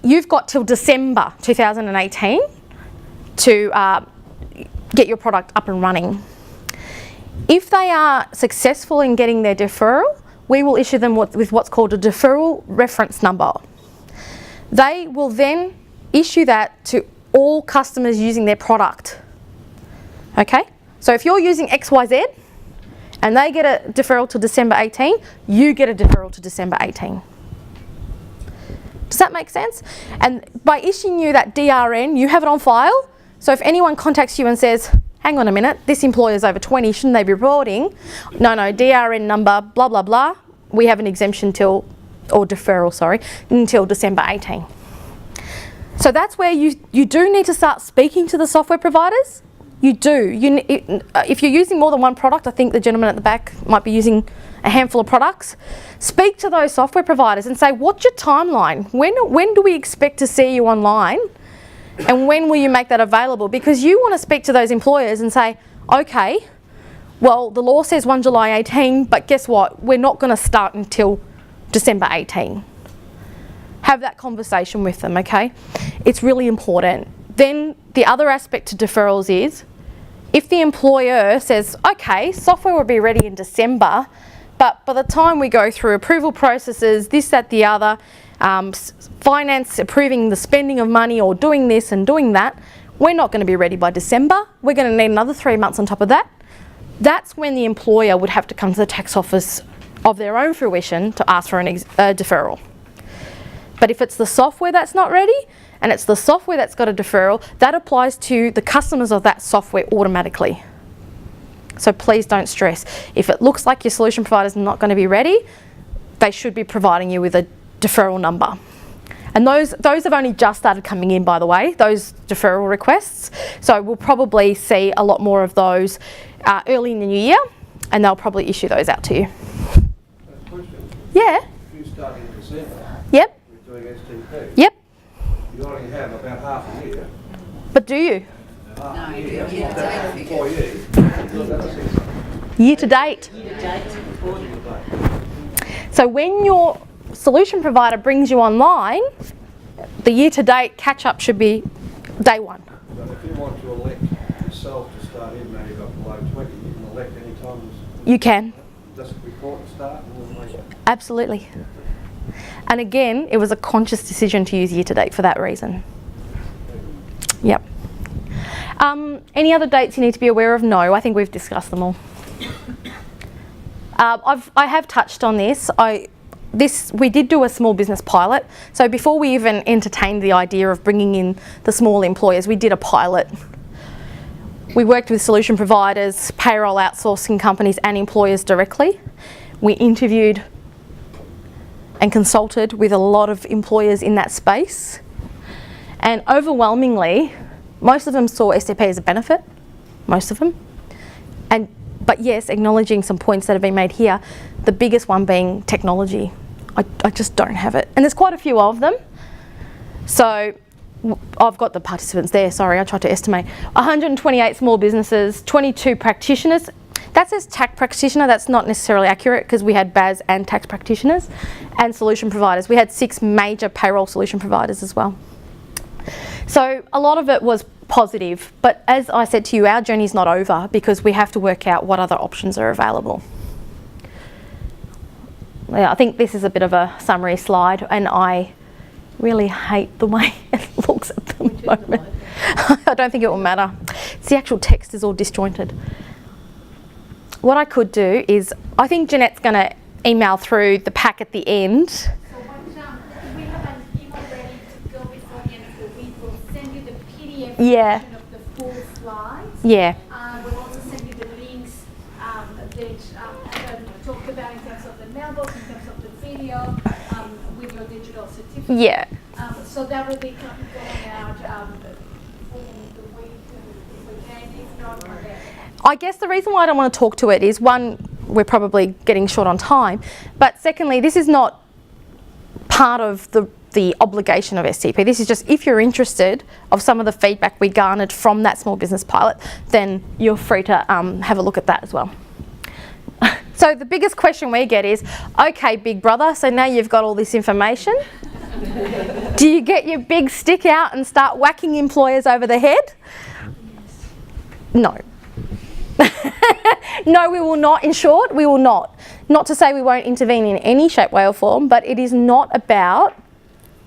you've got till December 2018 to get your product up and running. If they are successful in getting their deferral, we will issue them with what's called a deferral reference number. They will then issue that to all customers using their product. Okay? So if you're using XYZ and they get a deferral to December 18, you get a deferral to December 18. Does that make sense? And by issuing you that DRN, you have it on file. So if anyone contacts you and says, hang on a minute, this employer's over 20, shouldn't they be reporting? No, DRN number, blah, blah, blah. We have an exemption until December 18. So that's where you do need to start speaking to the software providers. You do. If you're using more than one product, I think the gentleman at the back might be using a handful of products. Speak to those software providers and say, what's your timeline? When do we expect to see you online? And when will you make that available? Because you want to speak to those employers and say, okay, well, the law says 1 July 18, but guess what? We're not going to start until December 18. Have that conversation with them, okay? It's really important. Then the other aspect to deferrals is, if the employer says, okay, software will be ready in December, but by the time we go through approval processes, this, that, the other, finance approving the spending of money or doing this and doing that, we're not going to be ready by December. We're going to need another 3 months on top of that. That's when the employer would have to come to the tax office of their own fruition to ask for a deferral. But if it's the software that's not ready, and it's the software that's got a deferral, that applies to the customers of that software automatically. So please don't stress. If it looks like your solution provider is not going to be ready, they should be providing you with a deferral number. And those have only just started coming in, by the way, those deferral requests. So we'll probably see a lot more of those early in the new year, and they'll probably issue those out to you. Question. Yeah. If you start in December, Yep. you're doing STP. Yep. You only have about half a year. But do you? Half a year. That employee. Year to date. So when your solution provider brings you online, the year to date catch up should be day one. But if you want to elect yourself to start in, now you've got below 20, you can elect any time. You can. Does it report start and then later? Absolutely. And again, it was a conscious decision to use year to date for that reason. Yep. Any other dates you need to be aware of? No, I think we've discussed them all. I have touched on this. We did do a small business pilot. So before we even entertained the idea of bringing in the small employers, we did a pilot. We worked with solution providers, payroll outsourcing companies and employers directly. We interviewed and consulted with a lot of employers in that space. And overwhelmingly, most of them saw STP as a benefit, most of them. But yes, acknowledging some points that have been made here, the biggest one being technology. I just don't have it. And there's quite a few of them. So I've got the participants there, sorry, I tried to estimate. 128 small businesses, 22 practitioners. That says tax practitioner, that's not necessarily accurate because we had BAS and tax practitioners and solution providers. We had 6 major payroll solution providers as well. So a lot of it was positive, but as I said to you, our journey's not over because we have to work out what other options are available. Yeah, I think this is a bit of a summary slide and I really hate the way it looks at the moment. I don't think it will matter. It's the actual text is all disjointed. What I could do is, I think Jeanette's going to email through the pack at the end. So what, we have an email ready to go before the end of the week. We'll send you the PDF version of the full slides. Yeah. We'll also send you the links that talked about in terms of the mailbox, in terms of the video, with your digital certificate. Yeah. So that will be going out for the week, if we can, if not, Monday. I guess the reason why I don't want to talk to it is, one, we're probably getting short on time, but secondly, this is not part of the obligation of STP. This is just, if you're interested of some of the feedback we garnered from that small business pilot, then you're free to have a look at that as well. So the biggest question we get is, okay, big brother, so now you've got all this information. Do you get your big stick out and start whacking employers over the head? No. No, we will not. In short, we will not. Not to say we won't intervene in any shape, way or form, but it is not about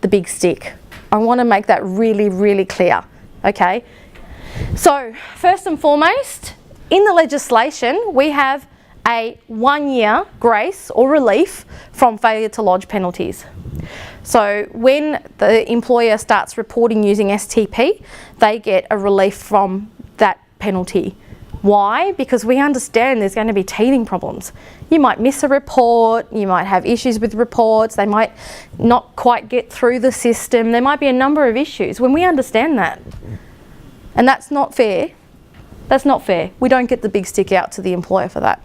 the big stick. I want to make that really, really clear. Okay? So, first and foremost, in the legislation, we have a 1-year grace or relief from failure to lodge penalties. So when the employer starts reporting using STP, they get a relief from that penalty. Why? Because we understand there's going to be teething problems. You might miss a report, you might have issues with reports, they might not quite get through the system, there might be a number of issues. When we understand that, and that's not fair, that's not fair. We don't get the big stick out to the employer for that.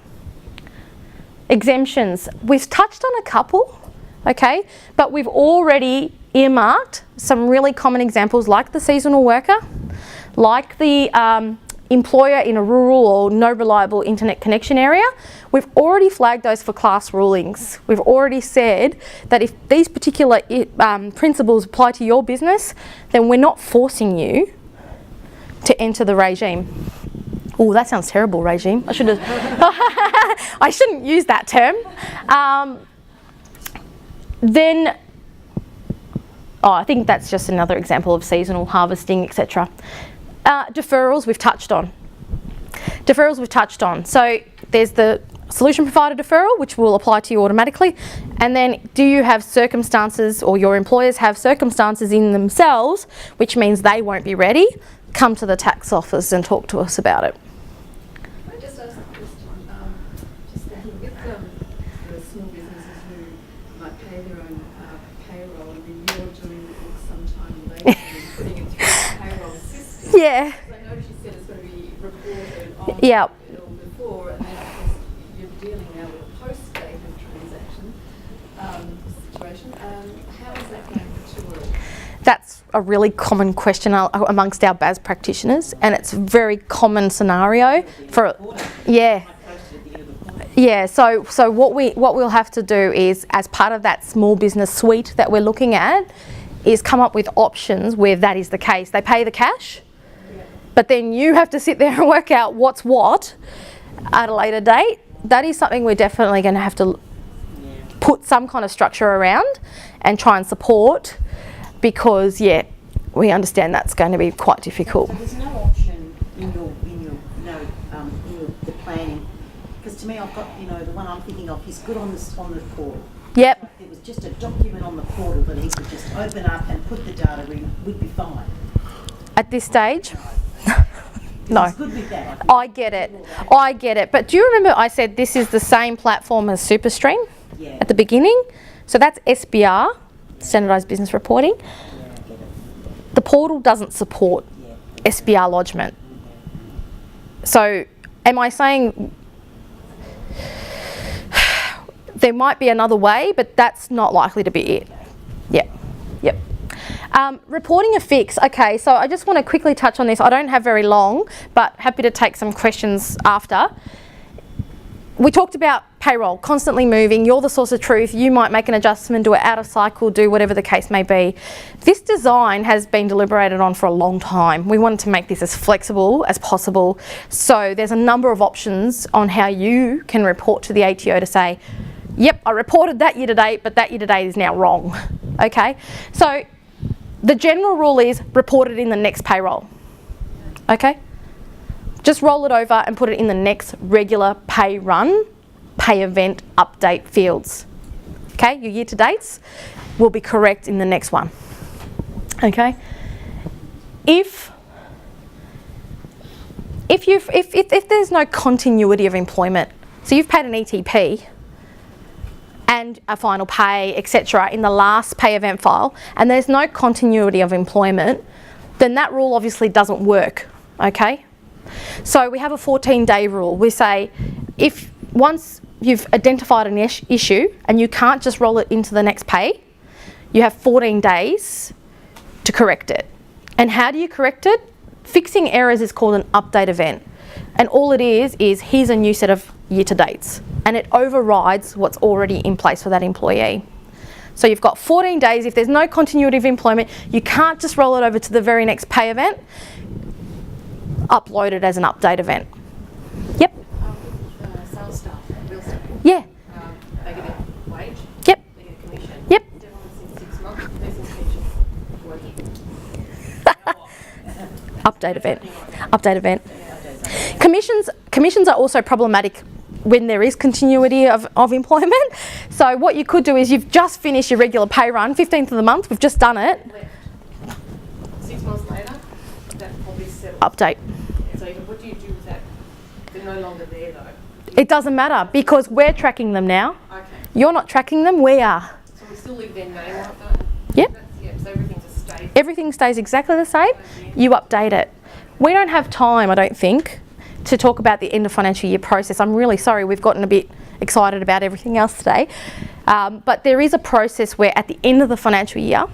Exemptions, we've touched on a couple, okay, but we've already earmarked some really common examples like the seasonal worker, like the employer in a rural or no reliable internet connection area. We've already flagged those for class rulings. We've already said that if these particular principles apply to your business, then we're not forcing you to enter the regime. Oh, that sounds terrible, regime. I should have. I shouldn't use that term. I think that's just another example of seasonal harvesting, etc. Deferrals we've touched on. So there's the solution provider deferral, which will apply to you automatically. And then do you have circumstances, or your employers have circumstances in themselves, which means they won't be ready? Come to the tax office and talk to us about it. Can I just ask a the small businesses who might pay their own payroll, and then you're doing it sometime later and putting it through the payroll system. Yeah. I noticed you said it's going to be reported on Yep. or before, and then of course you're dealing now with a post-date of transaction situation. How is that going to work? That's a really common question amongst our BAS practitioners, and it's a very common scenario for, yeah. Yeah, so what we'll have to do is, as part of that small business suite that we're looking at, is come up with options where that is the case. They pay the cash, but then you have to sit there and work out what's what at a later date. That is something we're definitely going to have to put some kind of structure around and try and support, because we understand that's going to be quite difficult. So there's no option in the planning, because to me I've got, the one I'm thinking of, he's good on the portal. Yep. If there was just a document on the portal that he could just open up and put the data in, we'd be fine. At this stage? No. He's good with that, I get it. But do you remember I said this is the same platform as SuperStream at the beginning? So that's SBR, Standardised Business Reporting. The portal doesn't support SBR lodgement. So am I saying there might be another way, but that's not likely to be it? Yep. Reporting a fix. Okay, so I just want to quickly touch on this. I don't have very long, but happy to take some questions after. We talked about payroll, constantly moving. You're the source of truth. You might make an adjustment, do it out of cycle, do whatever the case may be. This design has been deliberated on for a long time. We wanted to make this as flexible as possible. So there's a number of options on how you can report to the ATO to say, yep, I reported that year to date, but that year to date is now wrong. Okay, so the general rule is report it in the next payroll. Okay? Just roll it over and put it in the next regular pay run, pay event update fields. Okay, your year to dates will be correct in the next one. Okay? If there's no continuity of employment, so you've paid an ETP and a final pay, etc., in the last pay event file, and there's no continuity of employment, then that rule obviously doesn't work. Okay? So we have a 14-day rule. We say if once you've identified an issue and you can't just roll it into the next pay, you have 14 days to correct it. And how do you correct it? Fixing errors is called an update event. And all it is here's a new set of year-to-dates, and it overrides what's already in place for that employee. So you've got 14 days. If there's no continuity of employment, you can't just roll it over to the very next pay event. Upload it as an update event. Yep. Sales staff, real estate. Yeah. They get a wage. Yep. They get a commission. Yep. They're on since 6 months. They're since pension. Working. Update event. Update event. Commissions are also problematic when there is continuity of employment. So what you could do is you've just finished your regular pay run, 15th of the month, we've just done it. 6 months later, that probably settles. Update. So what do you do with that? They're no longer there though. It doesn't matter because we're tracking them now. Okay. You're not tracking them, we are. So we still leave their name on it though? Yep. So everything just stays. Everything stays exactly the same. You update it. We don't have time, I don't think, to talk about the end of financial year process. I'm really sorry, we've gotten a bit excited about everything else today. But there is a process where at the end of the financial year,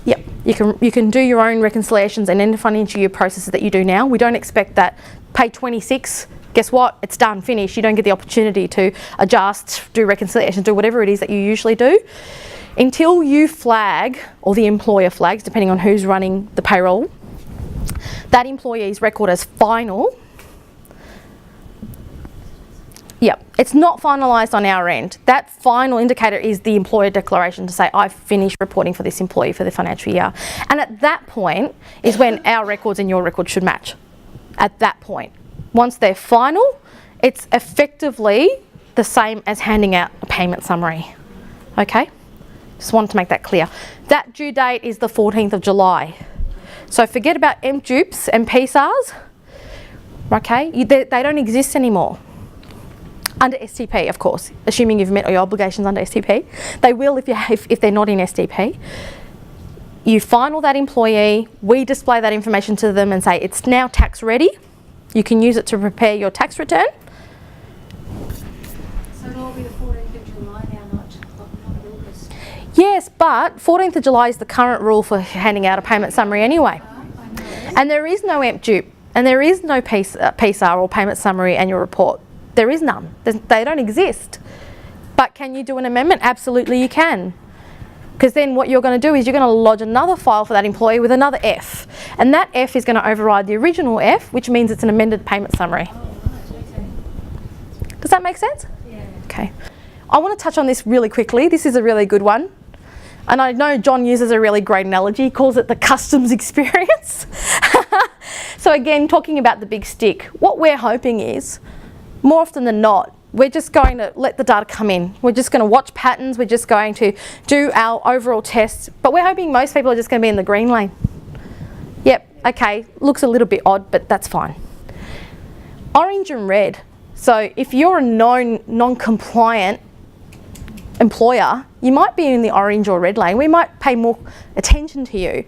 yep, you can do your own reconciliations and end of financial year processes that you do now. We don't expect that pay 26, guess what, it's done, finished. You don't get the opportunity to adjust, do reconciliations, do whatever it is that you usually do. Until you flag, or the employer flags, depending on who's running the payroll, that employee's record as final. Yep, it's not finalised on our end. That final indicator is the employer declaration to say, I've finished reporting for this employee for the financial year. And at that point is when our records and your records should match. At that point. Once they're final, it's effectively the same as handing out a payment summary. Okay? Just wanted to make that clear. That due date is the 14th of July. So forget about MDupes and PSARs. Okay? They don't exist anymore. Under STP, of course, assuming you've met all your obligations under STP. They will if they're not in STP. You find all that employee, we display that information to them and say it's now tax ready. You can use it to prepare your tax return. So it'll be the 14th of July now, not August. Yes, but 14th of July is the current rule for handing out a payment summary anyway. And there is no EMP dupe, and there is no PSAR or payment summary annual report. There is none. They don't exist. But can you do an amendment? Absolutely you can. Because then what you're going to do is you're going to lodge another file for that employee with another F. And that F is going to override the original F, which means it's an amended payment summary. Does that make sense? Yeah. Okay. I want to touch on this really quickly. This is a really good one. And I know John uses a really great analogy. He calls it the customs experience. So again, talking about the big stick, what we're hoping is, more often than not, we're just going to let the data come in. We're just going to watch patterns. We're just going to do our overall tests. But we're hoping most people are just going to be in the green lane. Yep, okay, looks a little bit odd, but that's fine. Orange and red. So if you're a known non-compliant employer, you might be in the orange or red lane. We might pay more attention to you.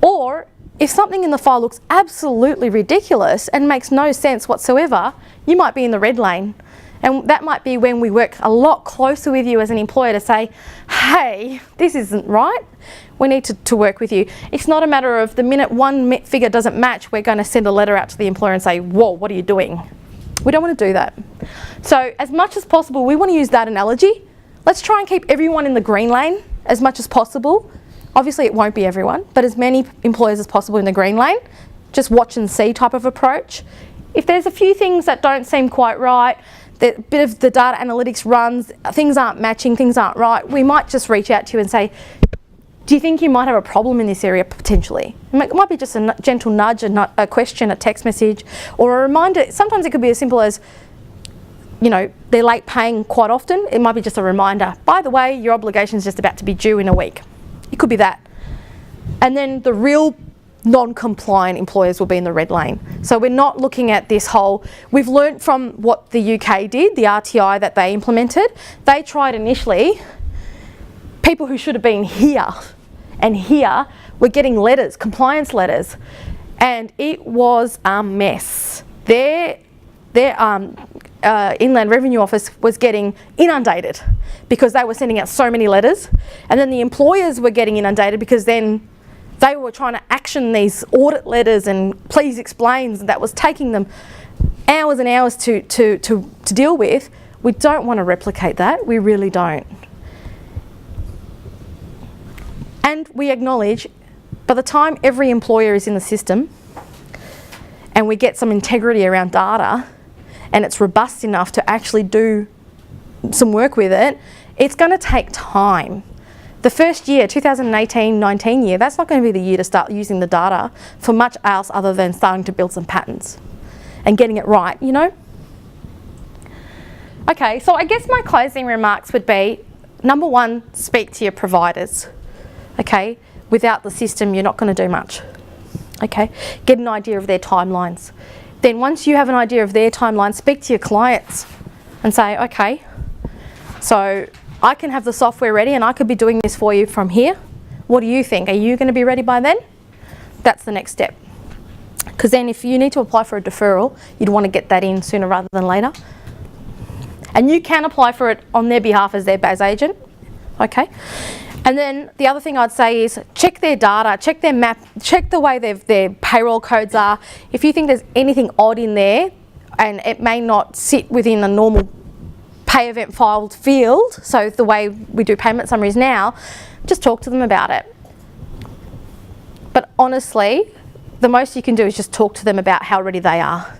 Or if something in the file looks absolutely ridiculous and makes no sense whatsoever, you might be in the red lane. And that might be when we work a lot closer with you as an employer to say, hey, this isn't right. We need to work with you. It's not a matter of the minute one figure doesn't match, we're going to send a letter out to the employer and say, whoa, what are you doing? We don't want to do that. So as much as possible, we want to use that analogy. Let's try and keep everyone in the green lane as much as possible. Obviously it won't be everyone, but as many employers as possible in the green lane. Just watch and see type of approach. If there's a few things that don't seem quite right, the bit of the data analytics runs, things aren't matching, things aren't right, we might just reach out to you and say, do you think you might have a problem in this area potentially? It might be just a gentle nudge, a question, a text message, or a reminder. Sometimes it could be as simple as, you know, they're late paying quite often. It might be just a reminder. By the way, your obligation is just about to be due in a week. It could be that. And then the real non-compliant employers will be in the red lane. So we're not looking at this whole, we've learnt from what the UK did, the RTI that they implemented. They tried initially, people who should have been here and here were getting letters, compliance letters, and it was a mess. Their Inland Revenue Office was getting inundated because they were sending out so many letters, and then the employers were getting inundated because then they were trying to action these audit letters and please explains, and that was taking them hours and hours to deal with. We don't want to replicate that, we really don't. And we acknowledge, by the time every employer is in the system and we get some integrity around data and it's robust enough to actually do some work with it, it's going to take time. The first year, 2018-19 year, that's not going to be the year to start using the data for much else other than starting to build some patterns and getting it right, you know? Okay, so I guess my closing remarks would be, number one, speak to your providers. Okay, without the system, you're not going to do much. Okay, get an idea of their timelines. Then once you have an idea of their timelines, speak to your clients and say, okay, so I can have the software ready and I could be doing this for you from here. What do you think? Are you going to be ready by then? That's the next step. Because then if you need to apply for a deferral, you'd want to get that in sooner rather than later. And you can apply for it on their behalf as their BAS agent. Okay. And then the other thing I'd say is check their data, check their map, check the way their payroll codes are. If you think there's anything odd in there and it may not sit within the normal pay event filed field, so the way we do payment summaries now, just talk to them about it. But honestly, the most you can do is just talk to them about how ready they are.